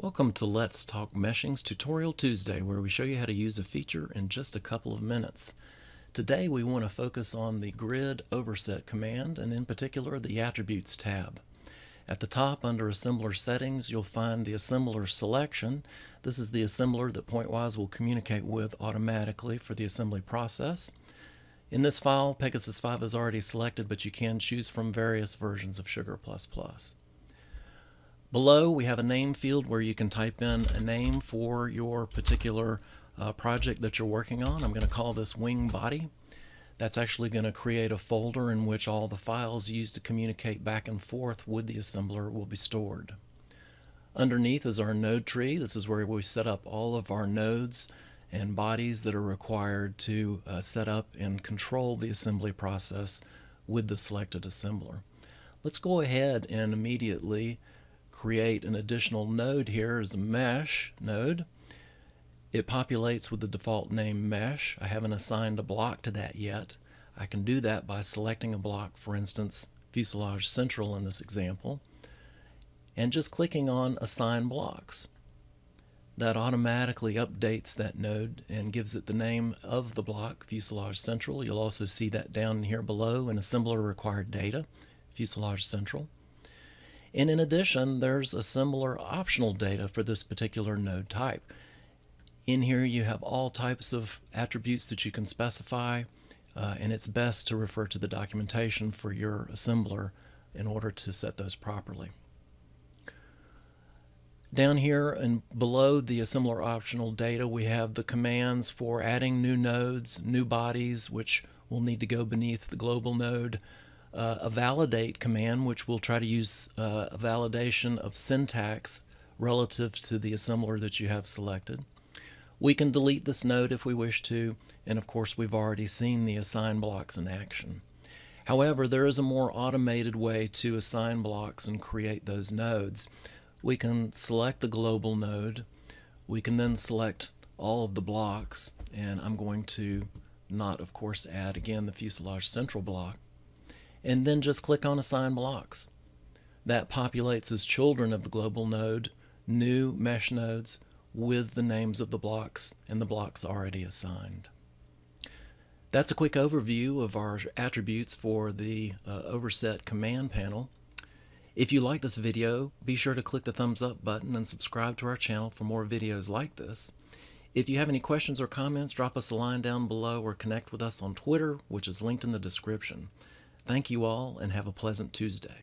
Welcome to Let's Talk Meshing's Tutorial Tuesday, where we show you how to use a feature in just a couple of minutes. Today we want to focus on the Grid Overset command, and in particular the Attributes tab. At the top under Assembler Settings you'll find the Assembler Selection. This is the assembler that Pointwise will communicate with automatically for the assembly process. In this file, Pegasus 5 is already selected, but you can choose from various versions of Sugar++. Below we have a name field where you can type in a name for your particular project that you're working on. I'm going to call this Wing Body. That's actually going to create a folder in which all the files used to communicate back and forth with the assembler will be stored. Underneath is our node tree. This is where we set up all of our nodes and bodies that are required to set up and control the assembly process with the selected assembler. Let's go ahead and immediately create an additional node here as a mesh node. It populates with the default name mesh. I haven't assigned a block to that yet. I can do that by selecting a block, for instance fuselage central in this example, and just clicking on assign blocks. That automatically updates that node and gives it the name of the block, fuselage central. You'll also see that down here below in assembler required data, fuselage central. And in addition, there's assembler optional data for this particular node type. In here you have all types of attributes that you can specify, and it's best to refer to the documentation for your assembler in order to set those properly. Down here and below the assembler optional data we have the commands for adding new nodes, new bodies, which will need to go beneath the global node, a validate command, which will try to use a validation of syntax relative to the assembler that you have selected. We can delete this node if we wish to, and of course we've already seen the assign blocks in action. However, there is a more automated way to assign blocks and create those nodes. We can select the global node, we can then select all of the blocks, and I'm going to not of course add again the fuselage central block, and then just click on assign blocks. That populates as children of the global node new mesh nodes with the names of the blocks and the blocks already assigned. That's a quick overview of our attributes for the Overset command panel. If you like this video, be sure to click the thumbs up button and subscribe to our channel for more videos like this. If you have any questions or comments, drop us a line down below or connect with us on Twitter, which is linked in the description. Thank you all and have a pleasant Tuesday.